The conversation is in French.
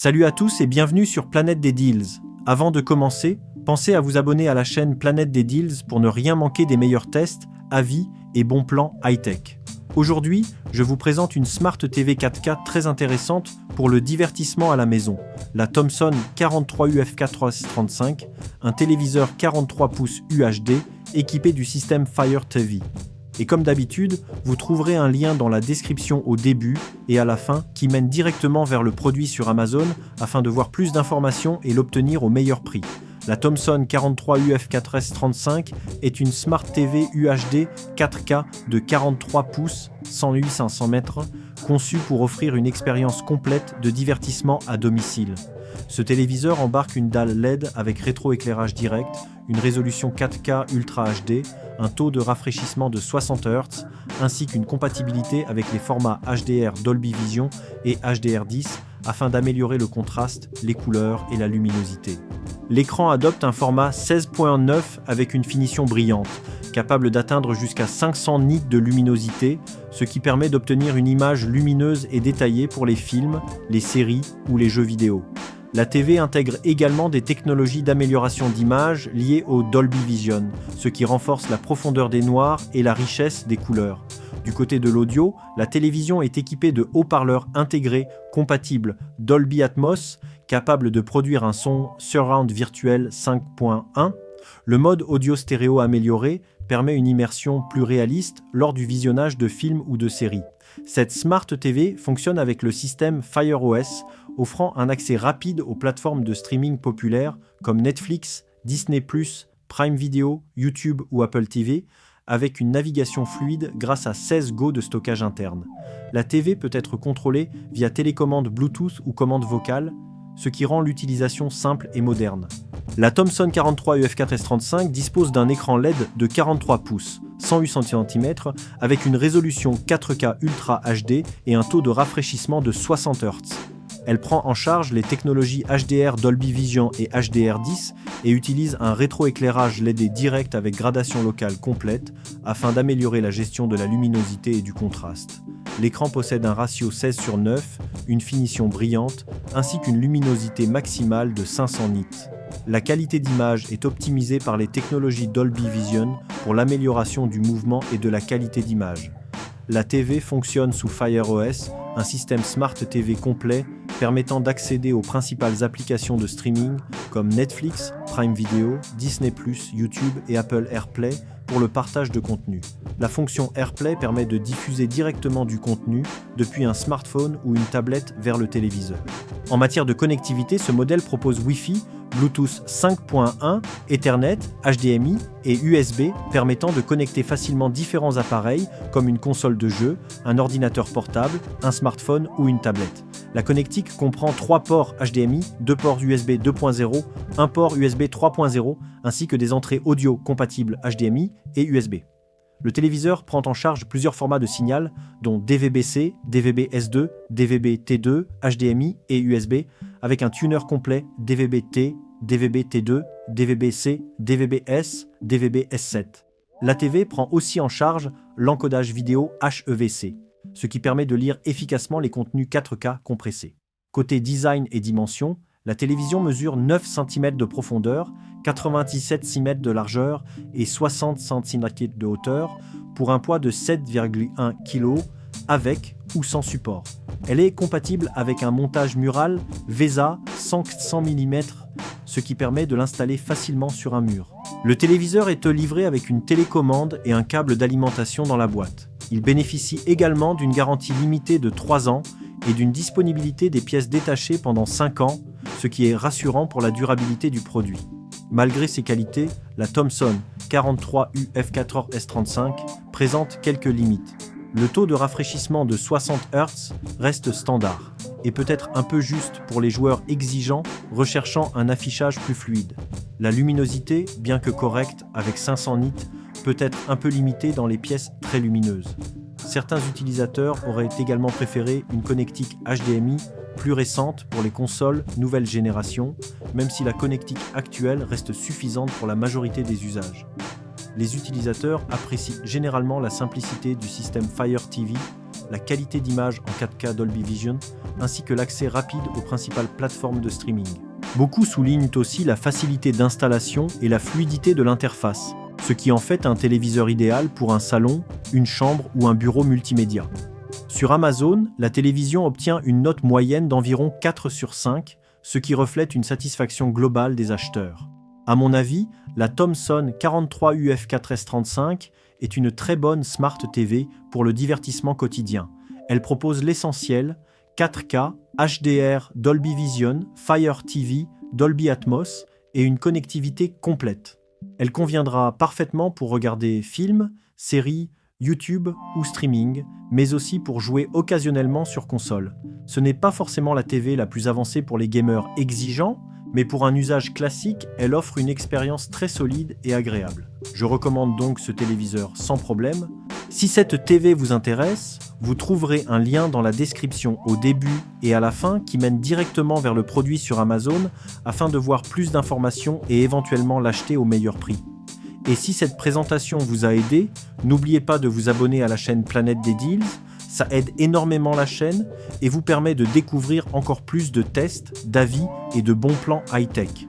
Salut à tous et bienvenue sur Planète des Deals. Avant de commencer, pensez à vous abonner à la chaîne Planète des Deals pour ne rien manquer des meilleurs tests, avis et bons plans high-tech. Aujourd'hui, je vous présente une Smart TV 4K très intéressante pour le divertissement à la maison, la Thomson 43UF4S35, un téléviseur 43 pouces UHD équipé du système Fire TV. Et comme d'habitude, vous trouverez un lien dans la description au début et à la fin qui mène directement vers le produit sur Amazon afin de voir plus d'informations et l'obtenir au meilleur prix. La Thomson 43UF4S35 est une Smart TV UHD 4K de 43 pouces 108-500 mètres, conçue pour offrir une expérience complète de divertissement à domicile. Ce téléviseur embarque une dalle LED avec rétroéclairage direct, une résolution 4K Ultra HD, un taux de rafraîchissement de 60 Hz, ainsi qu'une compatibilité avec les formats HDR Dolby Vision et HDR10 afin d'améliorer le contraste, les couleurs et la luminosité. L'écran adopte un format 16.9 avec une finition brillante, capable d'atteindre jusqu'à 500 nits de luminosité, ce qui permet d'obtenir une image lumineuse et détaillée pour les films, les séries ou les jeux vidéo. La TV intègre également des technologies d'amélioration d'image liées au Dolby Vision, ce qui renforce la profondeur des noirs et la richesse des couleurs. Du côté de l'audio, la télévision est équipée de haut-parleurs intégrés compatibles Dolby Atmos, capables de produire un son Surround virtuel 5.1. Le mode audio stéréo amélioré permet une immersion plus réaliste lors du visionnage de films ou de séries. Cette Smart TV fonctionne avec le système Fire OS, offrant un accès rapide aux plateformes de streaming populaires comme Netflix, Disney+, Prime Video, YouTube ou Apple TV, avec une navigation fluide grâce à 16 Go de stockage interne. La TV peut être contrôlée via télécommande Bluetooth ou commande vocale, ce qui rend l'utilisation simple et moderne. La Thomson 43UF4S35 dispose d'un écran LED de 43 pouces, 108 cm, avec une résolution 4K Ultra HD et un taux de rafraîchissement de 60 Hz. Elle prend en charge les technologies HDR Dolby Vision et HDR10 et utilise un rétroéclairage LED direct avec gradation locale complète afin d'améliorer la gestion de la luminosité et du contraste. L'écran possède un ratio 16:9, une finition brillante, ainsi qu'une luminosité maximale de 500 nits. La qualité d'image est optimisée par les technologies Dolby Vision pour l'amélioration du mouvement et de la qualité d'image. La TV fonctionne sous Fire OS, un système Smart TV complet permettant d'accéder aux principales applications de streaming comme Netflix, Prime Video, Disney+, YouTube et Apple AirPlay pour le partage de contenu. La fonction AirPlay permet de diffuser directement du contenu depuis un smartphone ou une tablette vers le téléviseur. En matière de connectivité, ce modèle propose Wi-Fi, Bluetooth 5.1, Ethernet, HDMI et USB permettant de connecter facilement différents appareils comme une console de jeu, un ordinateur portable, un smartphone ou une tablette. La connectique comprend 3 ports HDMI, 2 ports USB 2.0, un port USB 3.0 ainsi que des entrées audio compatibles HDMI et USB. Le téléviseur prend en charge plusieurs formats de signal, dont DVB-C, DVB-S2, DVB-T2, HDMI et USB, avec un tuner complet DVB-T, DVB-T2, DVB-C, DVB-S, DVB-S7. La TV prend aussi en charge l'encodage vidéo HEVC, ce qui permet de lire efficacement les contenus 4K compressés. Côté design et dimension, la télévision mesure 9 cm de profondeur, 97 cm de largeur et 60 cm de hauteur pour un poids de 7,1 kg avec ou sans support. Elle est compatible avec un montage mural VESA 100 mm, ce qui permet de l'installer facilement sur un mur. Le téléviseur est livré avec une télécommande et un câble d'alimentation dans la boîte. Il bénéficie également d'une garantie limitée de 3 ans et d'une disponibilité des pièces détachées pendant 5 ans, ce qui est rassurant pour la durabilité du produit. Malgré ses qualités, la Thomson 43UF4S35 présente quelques limites. Le taux de rafraîchissement de 60 Hz reste standard et peut être un peu juste pour les joueurs exigeants recherchant un affichage plus fluide. La luminosité, bien que correcte avec 500 nits, peut être un peu limitée dans les pièces très lumineuses. Certains utilisateurs auraient également préféré une connectique HDMI plus récente pour les consoles nouvelle génération, même si la connectique actuelle reste suffisante pour la majorité des usages. Les utilisateurs apprécient généralement la simplicité du système Fire TV la qualité d'image en 4K Dolby Vision, ainsi que l'accès rapide aux principales plateformes de streaming. Beaucoup soulignent aussi la facilité d'installation et la fluidité de l'interface, ce qui en fait un téléviseur idéal pour un salon, une chambre ou un bureau multimédia. Sur Amazon, la télévision obtient une note moyenne d'environ 4 sur 5, ce qui reflète une satisfaction globale des acheteurs. À mon avis, la Thomson 43 UF4S35 est une très bonne Smart TV pour le divertissement quotidien. Elle propose l'essentiel, 4K, HDR, Dolby Vision, Fire TV, Dolby Atmos et une connectivité complète. Elle conviendra parfaitement pour regarder films, séries, YouTube ou streaming, mais aussi pour jouer occasionnellement sur console. Ce n'est pas forcément la TV la plus avancée pour les gamers exigeants, mais pour un usage classique, elle offre une expérience très solide et agréable. Je recommande donc ce téléviseur sans problème. Si cette TV vous intéresse, vous trouverez un lien dans la description au début et à la fin qui mène directement vers le produit sur Amazon afin de voir plus d'informations et éventuellement l'acheter au meilleur prix. Et si cette présentation vous a aidé, n'oubliez pas de vous abonner à la chaîne Planète des Deals, ça aide énormément la chaîne et vous permet de découvrir encore plus de tests, d'avis et de bons plans high-tech.